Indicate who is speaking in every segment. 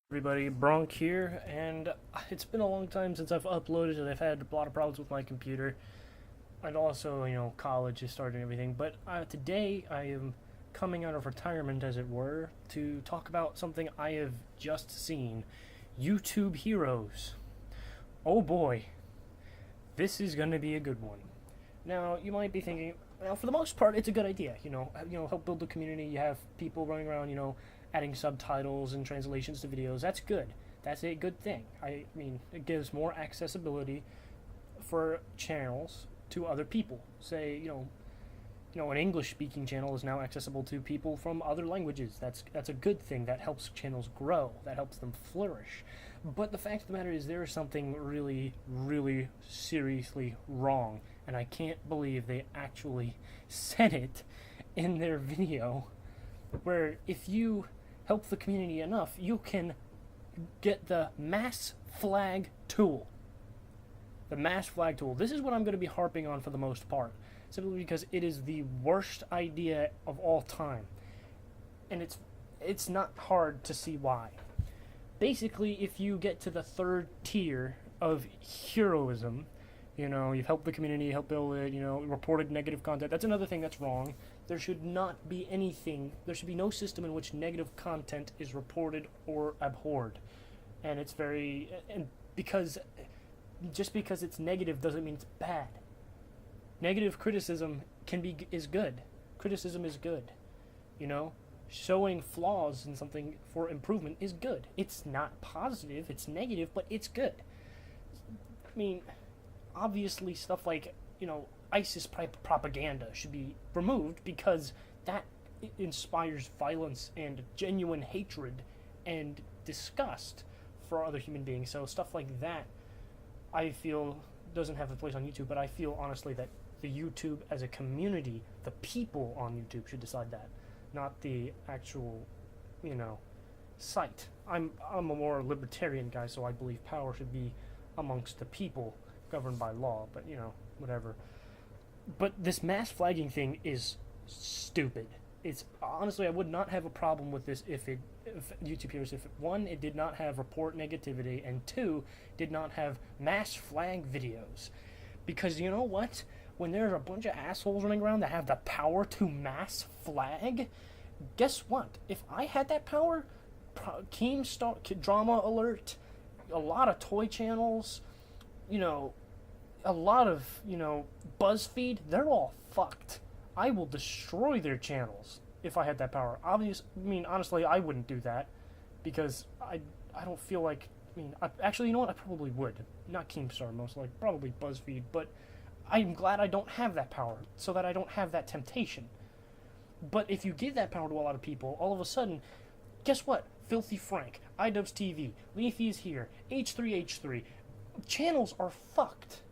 Speaker 1: Everybody, Bronk here, and it's been a long time since I've uploaded, and I've had a lot of problems with my computer, and also, college is starting and everything. But today I am coming out of retirement, as it were, to talk about something I have just seen: YouTube Heroes. Oh boy, this is going to be a good one. Now, you might be thinking, well, for the most part, it's a good idea. Help build the community. You have people running around, adding subtitles and translations to videos. That's good. That's a good thing. I mean, it gives more accessibility for channels to other people. Say, an English-speaking channel is now accessible to people from other languages. That's a good thing. That helps channels grow. That helps them flourish. But the fact of the matter is, there is something really, really seriously wrong, and I can't believe they actually said it in their video. Where if you help the community enough, you can get the mass flag tool. The mass flag tool. This is what I'm going to be harping on for the most part, simply because it is the worst idea of all time, and it's not hard to see why. Basically, if you get to the third tier of heroism, you've helped the community, helped build it, reported negative content. That's another thing that's wrong. There should not be there should be no system in which negative content is reported or abhorred. And just because it's negative doesn't mean it's bad. Negative criticism is good. Criticism is good. Showing flaws in something for improvement is good. It's not positive, it's negative, but it's good. I mean, obviously stuff like, ISIS propaganda should be removed because that inspires violence and genuine hatred and disgust for other human beings. So stuff like that, I feel, doesn't have a place on YouTube, but I feel honestly that the YouTube as a community, the people on YouTube should decide that, not the actual, site. I'm a more libertarian guy, so I believe power should be amongst the people governed by law, but whatever. But this mass flagging thing is stupid. It's honestly, I would not have a problem with this if YouTube Heroes, one, it did not have report negativity, and two, did not have mass flag videos. Because you know what? When there's a bunch of assholes running around that have the power to mass flag, guess what? If I had that power, Keemstar, Drama Alert, a lot of toy channels, a lot of, BuzzFeed, they're all fucked. I will destroy their channels if I had that power. Honestly, I wouldn't do that because I don't feel like, actually, you know what? I probably would. Not Keemstar, most likely, probably BuzzFeed, but I'm glad I don't have that power so that I don't have that temptation. But if you give that power to a lot of people, all of a sudden, guess what? Filthy Frank, iDubbbz TV, Leafy's here, H3H3, channels are fucked.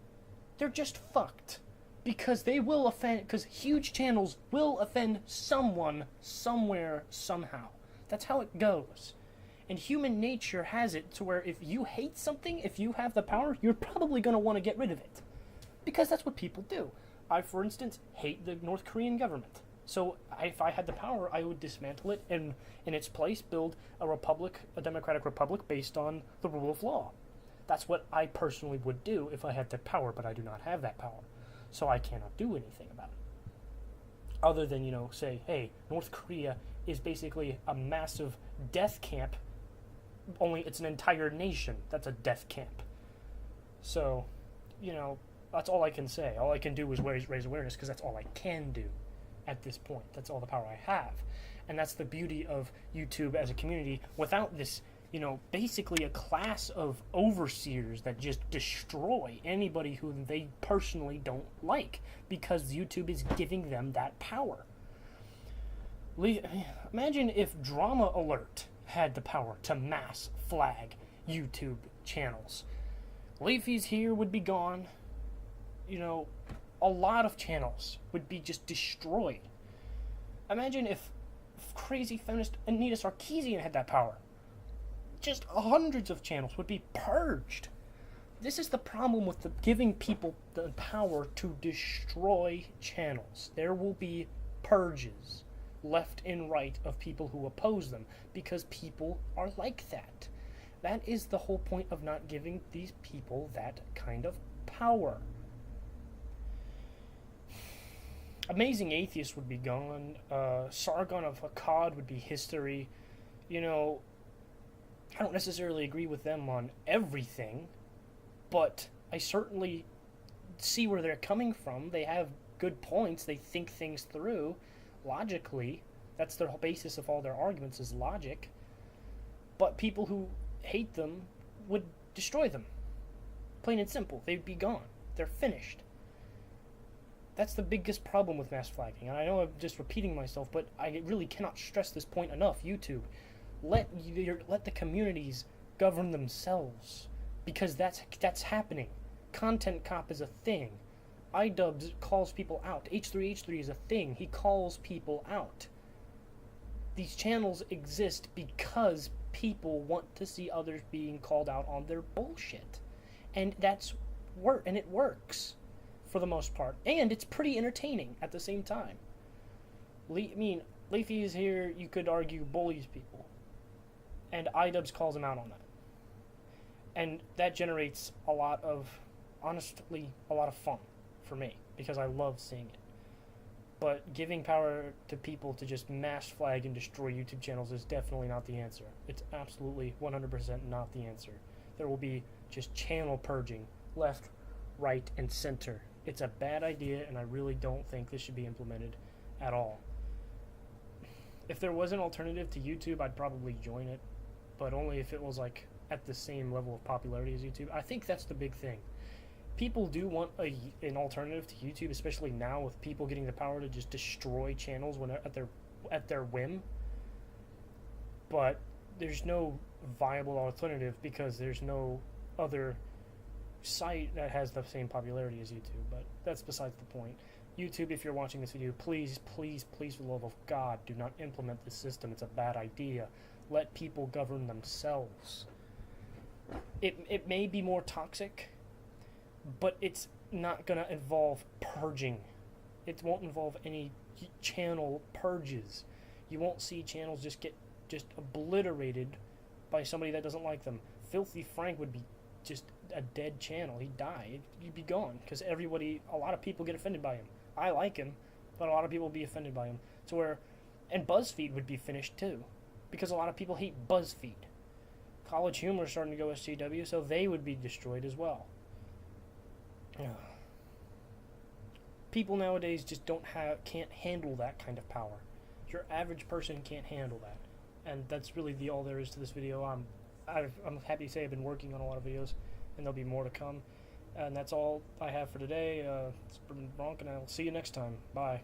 Speaker 1: They're just fucked. Because they will offend, because huge channels will offend someone, somewhere, somehow. That's how it goes. And human nature has it to where if you hate something, if you have the power, you're probably going to want to get rid of it. Because that's what people do. I, for instance, hate the North Korean government. So if I had the power, I would dismantle it and in its place build a democratic republic based on the rule of law. That's what I personally would do if I had the power, but I do not have that power. So I cannot do anything about it. Other than, say, hey, North Korea is basically a massive death camp, only it's an entire nation that's a death camp. So, that's all I can say. All I can do is raise awareness because that's all I can do at this point. That's all the power I have. And that's the beauty of YouTube as a community without this basically a class of overseers that just destroy anybody who they personally don't like because YouTube is giving them that power. Imagine if Drama Alert had the power to mass flag YouTube channels. Leafy's here would be gone. A lot of channels would be just destroyed. Imagine if crazy feminist Anita Sarkeesian had that power. Just hundreds of channels would be purged. This is the problem with giving people the power to destroy channels. There will be purges left and right of people who oppose them because people are like that. That is the whole point of not giving these people that kind of power. Amazing Atheist would be gone. Sargon of Akkad would be history. You know, I don't necessarily agree with them on everything, but I certainly see where they're coming from. They have good points. They think things through logically. That's the whole basis of all their arguments is logic. But people who hate them would destroy them. Plain and simple. They'd be gone. They're finished. That's the biggest problem with mass flagging. And I know I'm just repeating myself, but I really cannot stress this point enough. YouTube, let the communities govern themselves, because that's happening. Content cop is a thing. iDubbbz calls people out. H3H3 is a thing. He calls people out. These channels exist because people want to see others being called out on their bullshit, and and it works for the most part, and it's pretty entertaining at the same time. Leafy is here. You could argue bullies people, and iDubbbz calls him out on that, and that generates honestly a lot of fun for me because I love seeing it. But giving power to people to just mass flag and destroy YouTube channels is definitely not the answer. It's absolutely 100% not the answer. There will be just channel purging, left, right, and center. It's a bad idea, and I really don't think this should be implemented at all. If there was an alternative to YouTube, I'd probably join it, but only if it was like at the same level of popularity as YouTube. I think that's the big thing. People do want an alternative to YouTube, especially now with people getting the power to just destroy channels when at their whim. But there's no viable alternative because there's no other site that has the same popularity as YouTube. But that's besides the point. YouTube, if you're watching this video, please, please, please, for the love of God, do not implement this system. It's a bad idea. Let people govern themselves. It may be more toxic, but it's not going to involve purging. It won't involve any channel purges. You won't see channels just get obliterated by somebody that doesn't like them. Filthy Frank would be just a dead channel. He'd die. He'd be gone because a lot of people get offended by him. I like him, but a lot of people would be offended by him. And BuzzFeed would be finished too, because a lot of people hate BuzzFeed. College Humor is starting to go SJW, so they would be destroyed as well. People nowadays just can't handle that kind of power. Your average person can't handle that, and that's really all there is to this video. I'm happy to say I've been working on a lot of videos, and there'll be more to come. And that's all I have for today. It's been Bronk, and I'll see you next time. Bye.